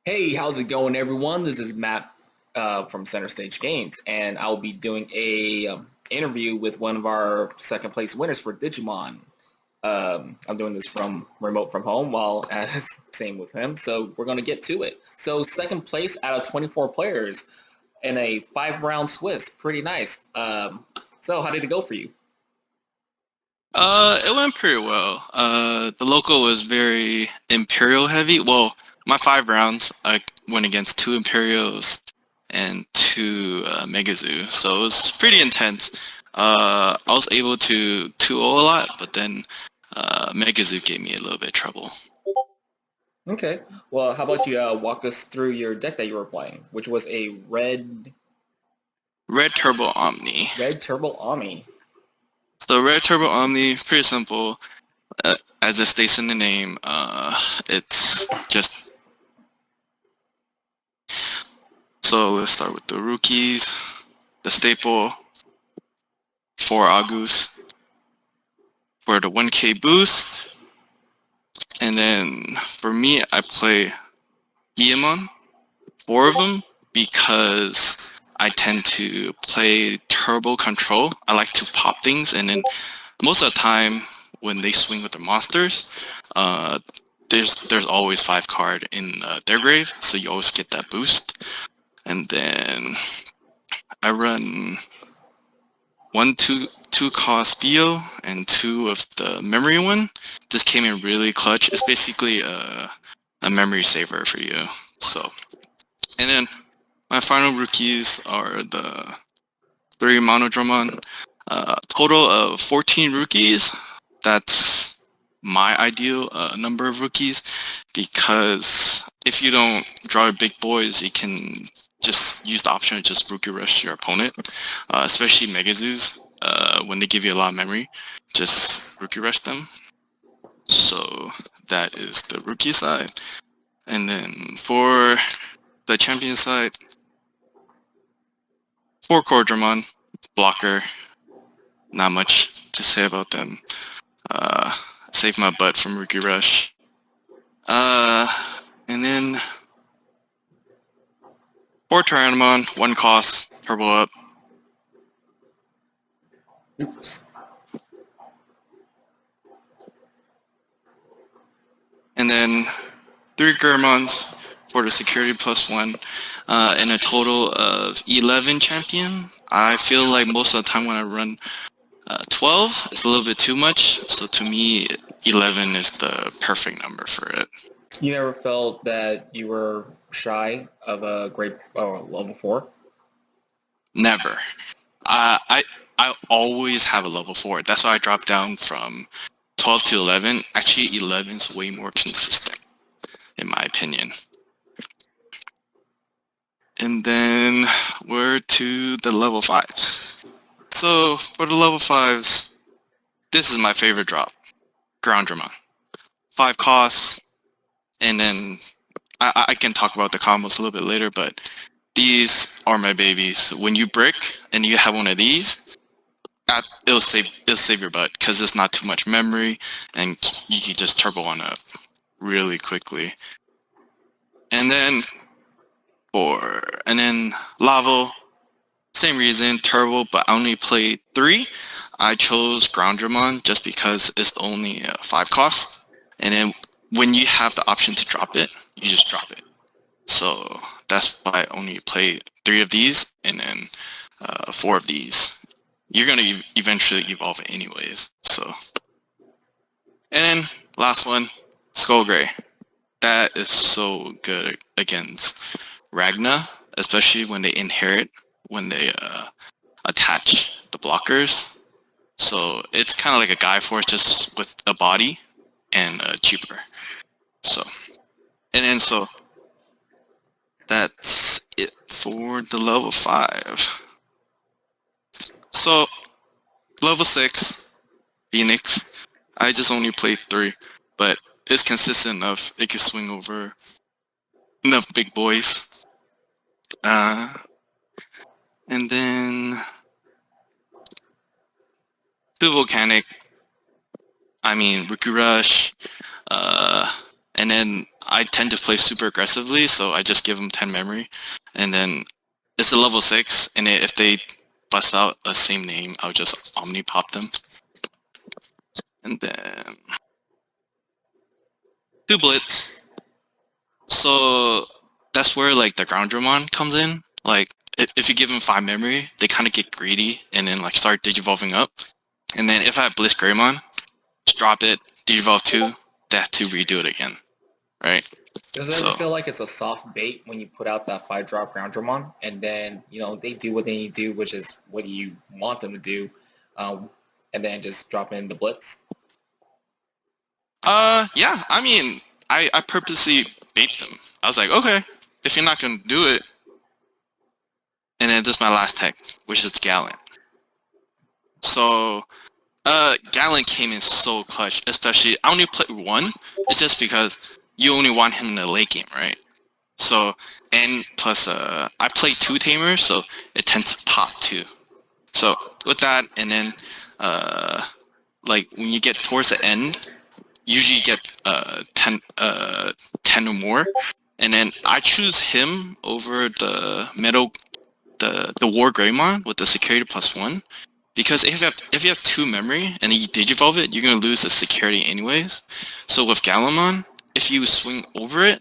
Hey, how's it going, everyone? This is Matt from Center Stage Games, and I'll be doing a interview with one of our second place winners for Digimon. I'm doing this from remote from home, while same with him. So we're gonna get to it. So second place out of 24 players in a 5-round Swiss, pretty nice. So how did it go for you? It went pretty well. The local was very Imperial heavy. Well, my 5 rounds, I went against two Imperials and two Megazoo, so it was pretty intense. I was able to 2-0 a lot, but then Megazoo gave me a little bit of trouble. Okay. Well, how about you walk us through your deck that you were playing, which was a Red Turbo Omni. red Turbo Ami. So Red Turbo Omni, pretty simple. As it states in the name, it's just. So let's start with the rookies. The staple, 4 Agus for the 1K boost. And then for me, I play Guillemon, 4 of them, because I tend to play turbo control. I like to pop things, and then most of the time when they swing with the monsters, uh, there's always 5 card in their grave, so you always get that boost. And then I run two cost Bio and two of the memory one. This came in really clutch. It's basically a memory saver for you. So, and then my final rookies are the 3 Monodramon. Total of 14 rookies. That's my ideal number of rookies, because if you don't draw big boys, you can just use the option of just rookie rush your opponent, especially Megazoos. When they give you a lot of memory, just rookie rush them. So that is the rookie side. And then for the champion side, 4 Cordramon, blocker. Not much to say about them. Uh, Save my butt from rookie rush. Uh, and then 4 Tyrannomon, 1 cost, turbo up. Oops. And then 3 Gurmons for the security +1, and a total of 11 champion. I feel like most of the time when I run 12, it's a little bit too much. So to me, 11 is the perfect number for it. You never felt that you were shy of a grade level 4? Never. I always have a level 4. That's why I dropped down from 12 to 11. Actually, 11 is way more consistent, in my opinion. And then we're to the level 5s. So for the level 5s, this is my favorite drop. Groundramon. 5 costs, and then I can talk about the combos a little bit later, but these are my babies. When you brick and you have one of these, it'll save your butt, because it's not too much memory, and you can just turbo on up really quickly. And then Lavo, same reason, turbo, but I only played 3. I chose Groundramon just because it's only 5 cost, and then when you have the option to drop it, you just drop it. So that's why I only play 3 of these, and then 4 of these. You're gonna eventually evolve it anyways. So, and then last one, Skull Gray. That is so good against Ragna, especially when they inherit, when they attach the blockers. So it's kind of like a Guy Force, just with a body and cheaper. So, and then so that's it for the level 5. So level 6, Phoenix. I just only played 3, but it's consistent enough. It can swing over enough big boys. And then 2 Volcanic. I mean, Rookie Rush. And then I tend to play super aggressively, so I just give them 10 memory. And then it's a level 6, and if they bust out a same name, I'll just Omni pop them. And then 2 Blitz. So that's where like the Groundramon comes in. Like if you give them 5 memory, they kind of get greedy and then like start digivolving up. And then if I have Bliss Greymon, just drop it, digivolve 2, they have to redo it again, right? Does it ever feel like it's a soft bait when you put out that 5-drop Groundramon, and then they do what they need to do, which is what you want them to do, and then just drop in the Blitz? Yeah. I mean, I purposely bait them. I was like, okay, if you're not gonna do it, and then this is my last tech, which is Gallant. So, Gallant came in so clutch, especially I only played 1. It's just because you only want him in the late game, right? So, and plus, I play 2 tamers, so it tends to pop too. So with that, and then, like when you get towards the end, usually you get 10 or more, and then I choose him over the War Greymon with the security +1, because if you have 2 memory and you digivolve it, you're gonna lose the security anyways. So with Galamon, if you swing over it,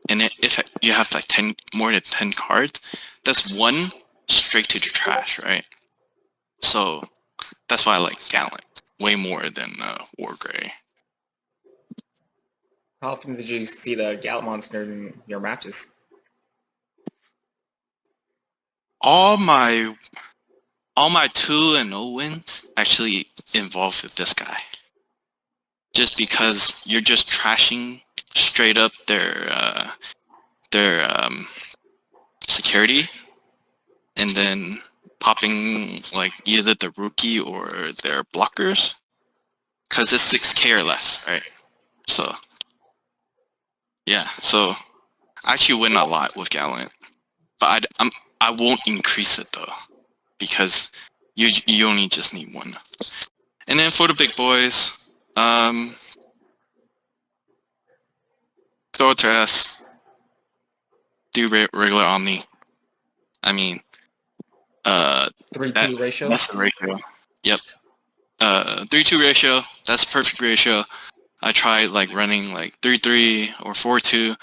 and if you have like more than 10 cards, that's 1 straight to the trash, right? So that's why I like Gallant way more than War Grey. How often did you see the Gallant monster in your matches? All my 2-0 wins actually involved with this guy. Just because you're just trashing straight up their security, and then popping like either the rookie or their blockers, because it's 6k or less, right? So yeah, so I actually win a lot with Gallant, but I won't increase it though, because you only just need 1. And then for the big boys, go to S, do regular Omni. I mean, 3-2 ratio? That's the ratio. Yep. 3-2 ratio, that's perfect ratio. I tried like running like 3-3 or 4-2.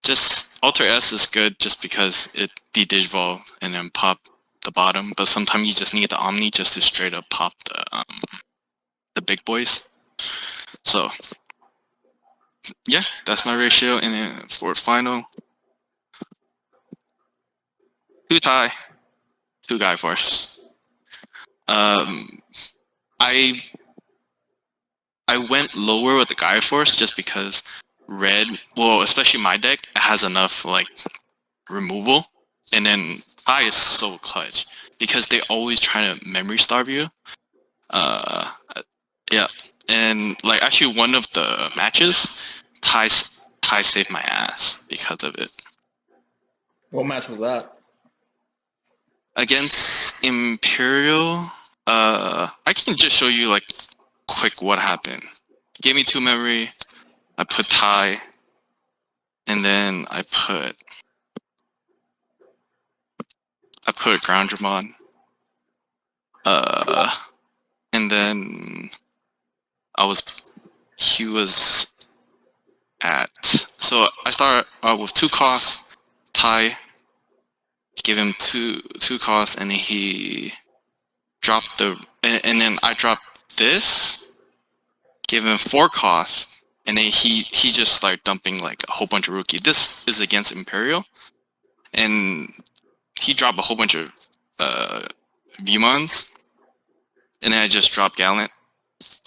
Just Alter S is good just because it de-digivolve and then pop the bottom, but sometimes you just need the Omni just to straight up pop the big boys. So yeah, that's my ratio. And then for final, 2 tie, 2 Guy Force. I went lower with the Guy Force just because red, well, especially my deck, has enough like removal, and then tie is so clutch because they always try to memory starve you. Yeah, and like actually one of the matches, tie saved my ass because of it. What match was that? Against Imperial, I can just show you like quick what happened. Gave me 2 memory, I put tie, and then I put Groundramon, and then he was at, so I started with 2 costs, tie, give him two costs, and then he dropped and then I dropped this, give him 4 costs, and then he just started dumping like a whole bunch of rookie. This is against Imperial, and he dropped a whole bunch of Vmons, and then I just dropped Gallant,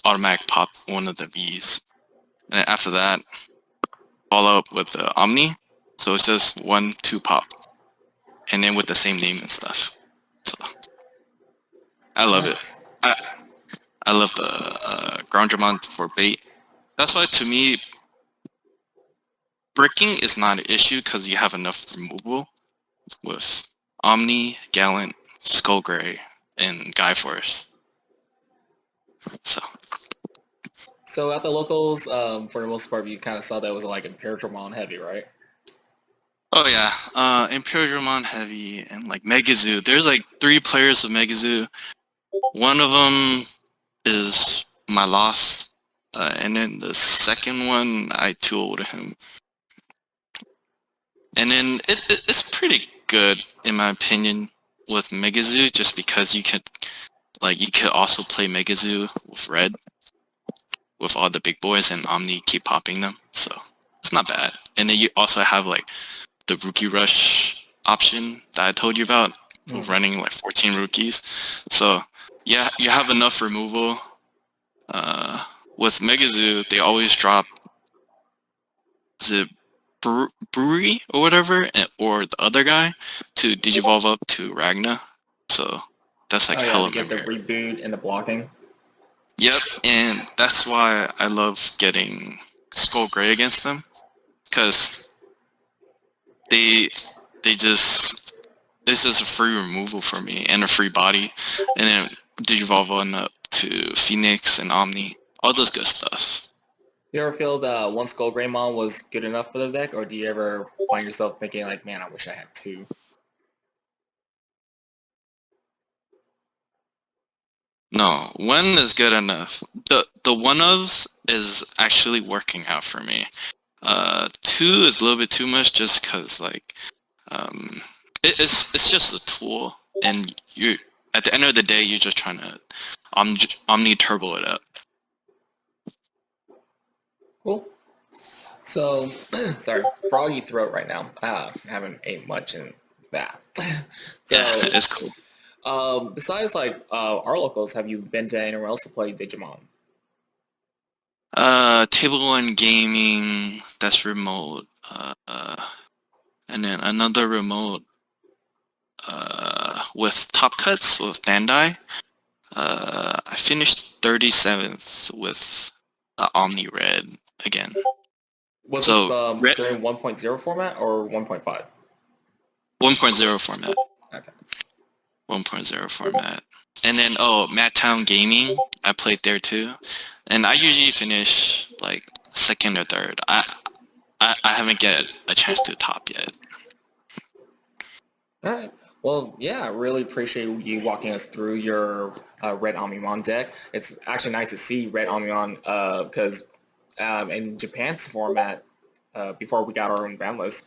automatic pop one of the Vs, and then after that, follow up with the Omni, so it says 1, 2 pop, and then with the same name and stuff. So I love it. I love the Groundramon for bait. That's why to me, bricking is not an issue because you have enough removal with Omni, Gallant, Skullgray, and Guy Force. So So at the locals, for the most part, you kind of saw that it was like Imperial heavy, right? Oh yeah, Imperial Heavy and like Megazoo. There's like 3 players of Megazoo. One of them is my loss, and then the second one I tooled him. And then it's pretty good in my opinion with Megazoo, just because you could also play Megazoo with red with all the big boys and Omni keep popping them, so it's not bad. And then you also have like the rookie rush option that I told you about, running like 14 rookies. So yeah, you have enough removal. With Megazoo, they always drop, is it Brewery or whatever, or the other guy to digivolve up to Ragna. So that's like Oh yeah, to hella get the memory. reboot and the blocking. Yep, and that's why I love getting Skull Gray against them, because they just, this is a free removal for me and a free body, and then digivolve on up to Phoenix and Omni, all those good stuff. You ever feel that one Skull Greymon was good enough for the deck, or do you ever find yourself thinking like, man, I wish I had 2? No, one is good enough. The one ofs is actually working out for me. 2 is a little bit too much, just because like it's just a tool, and you, at the end of the day, you're just trying to omni turbo it up. Cool. So, sorry, froggy throat right now. I haven't ate much in that. So, Yeah, it's cool. besides like our locals, have you been to anywhere else to play Digimon? Table 1 gaming, that's remote. And then another remote with Top Cuts with Bandai. I finished 37th with Omni Red again. Was So this during 1.0 format or 1.5? 1.0 format. Okay. 1.0 format. And then Madtown Gaming, I played there too. And I usually finish like second or third. I haven't get a chance to top yet. All right. Well, yeah, I really appreciate you walking us through your Red Omnimon deck. It's actually nice to see Red Omnimon because in Japan's format, before we got our own ban list,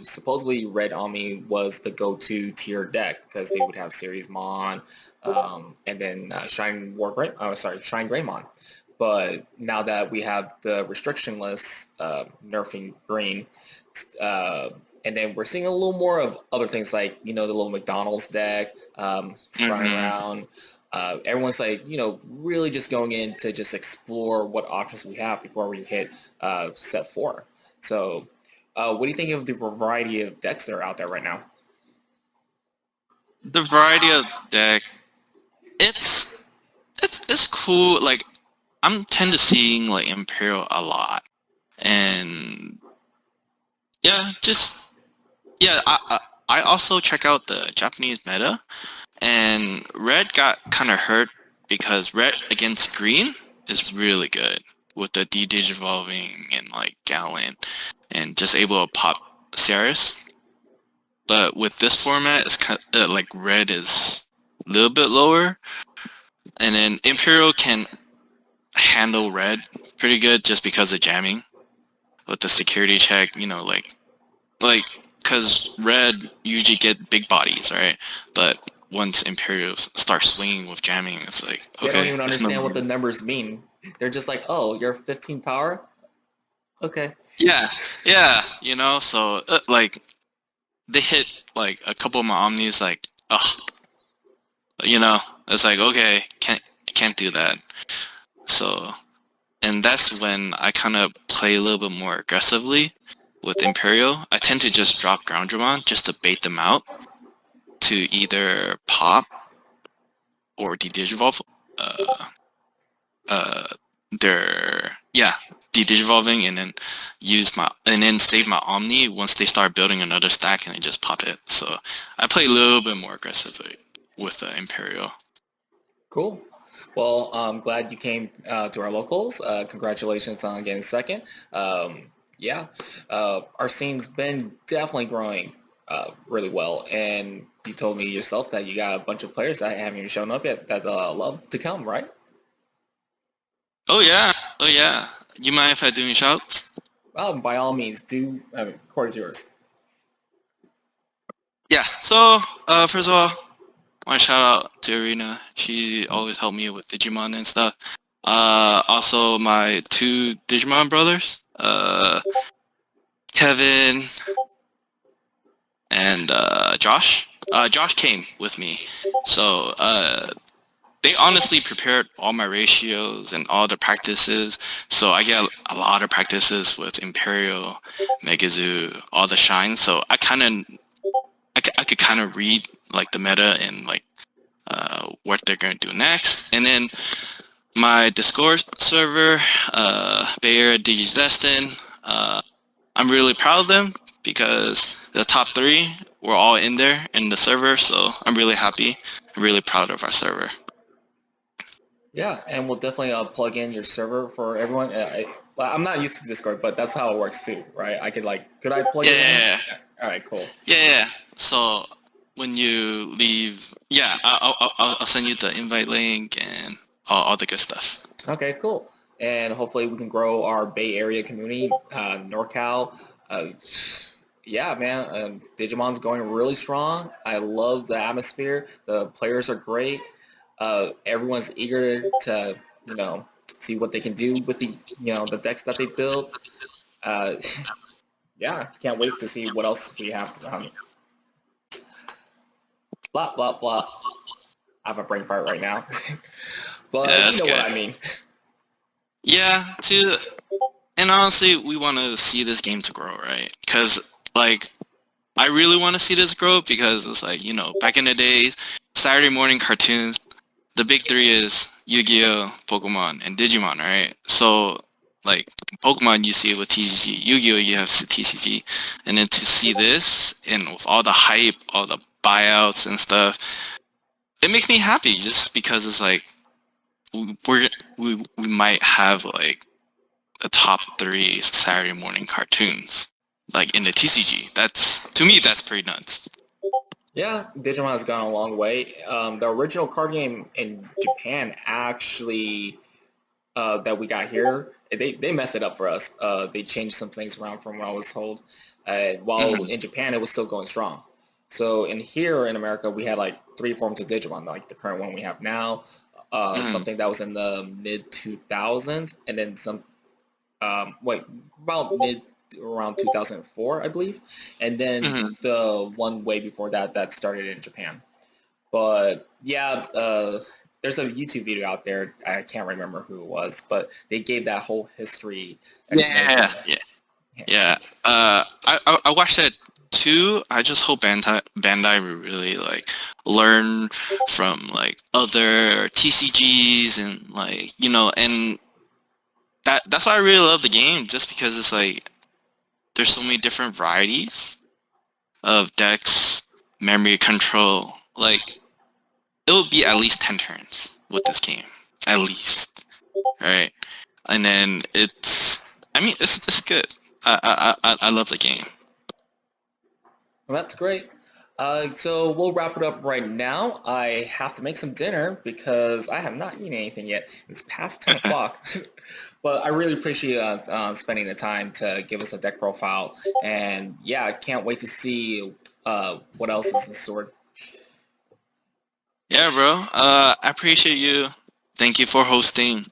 supposedly Red Omni was the go-to tier deck because they would have Series Mon and then Shine Greymon. But now that we have the restriction list nerfing green, and then we're seeing a little more of other things like, the little McDonald's deck sprouting around. Everyone's like, really just going in to just explore what options we have before we hit set 4. So what do you think of the variety of decks that are out there right now? The variety of deck, it's cool. Like, I'm tend to seeing like Imperial a lot, and yeah, I also check out the Japanese meta, and Red got kind of hurt because Red against Green is really good with the de-digivolving and like Gallon, and just able to pop Ceres. But with this format, it's kind of, like Red is a little bit lower, and then Imperial can handle Red pretty good just because of jamming with the security check. Because Red usually get big bodies, right? But once Imperial starts swinging with jamming, it's like, okay. They don't even understand what the more. numbers mean. They're just like, oh, you're 15 power? Okay. Yeah, so like they hit like a couple of my Omnis, like, oh, it's like, okay, can't do that. So, and that's when I kind of play a little bit more aggressively with Imperial. I tend to just drop Groundramon just to bait them out to either pop or de-digivolve. They're de-digivolving, and then save my Omni once they start building another stack, and they just pop it. So I play a little bit more aggressively with the Imperial. Cool. Well, I'm glad you came to our locals. Congratulations on getting second. Yeah, our scene's been definitely growing really well, and you told me yourself that you got a bunch of players that haven't even shown up yet that love to come, right? Oh yeah, oh yeah. You mind if I do any shouts? By all means, do. I mean, court is yours. Yeah. So first of all, I want to shout out to Arena. She always helped me with Digimon and stuff. Also my two Digimon brothers, Kevin and Josh. Josh came with me, so they honestly prepared all my ratios and all the practices. So I get a lot of practices with Imperial, Megazoo, all the shines. So I could kind of read like the meta and like what they're gonna do next. And then my Discord server, Bayer Digidestin, I'm really proud of them because the top three were all in there in the server. So I'm really happy. I'm really proud of our server. Yeah, and we'll definitely plug in your server for everyone. Well, I'm not used to Discord, but that's how it works too, right? Could I plug Yeah, it in? yeah, Yeah. All right, cool. yeah. So when you leave, yeah, I'll send you the invite link and all the good stuff. Okay, cool. And hopefully we can grow our Bay Area community, NorCal. Uh, yeah, man, Digimon's going really strong. I love the atmosphere. The players are great. Everyone's eager to, see what they can do with the decks that they build. Uh, yeah, can't wait to see what else we have. Blah blah blah. I have a brain fart right now, Yeah, but you that's know what good. I mean. Yeah, and honestly, we want to see this game to grow, right? Because like I really want to see this grow because it's like back in the days, Saturday morning cartoons, the big three is Yu-Gi-Oh, Pokemon, and Digimon, right? So like Pokemon, you see it with TCG. Yu-Gi-Oh, you have TCG, and then to see this and with all the hype, all the buyouts and stuff, it makes me happy just because it's like we're we might have like the top three Saturday morning cartoons like in the TCG. That's to me that's pretty nuts. Yeah, Digimon has gone a long way. The original card game in Japan actually that we got here, they messed it up for us. They changed some things around from what I was told. While Hmm. in Japan, it was still going strong. So in here in America, we had like three forms of Digimon, like the current one we have now, Hmm. something that was in the mid 2000s, and then some wait, about mid around 2004, I believe, and then Hmm. the one way before that that started in Japan. But yeah, there's a YouTube video out there. I can't remember who it was, but they gave that whole history explanation. Yeah, yeah, yeah. I watched that too. I just hope Bandai will really like learn from like other TCGs and like and that's why I really love the game just because it's like there's so many different varieties of decks, memory control. Like it will be at least 10 turns with this game, at least, right? And then I mean, it's good. I love the game. Well, that's great. So we'll wrap it up right now. I have to make some dinner because I have not eaten anything yet. It's past 10 o'clock. But I really appreciate spending the time to give us a deck profile. And yeah, I can't wait to see what else is in store. Yeah, bro. I appreciate you. Thank you for hosting.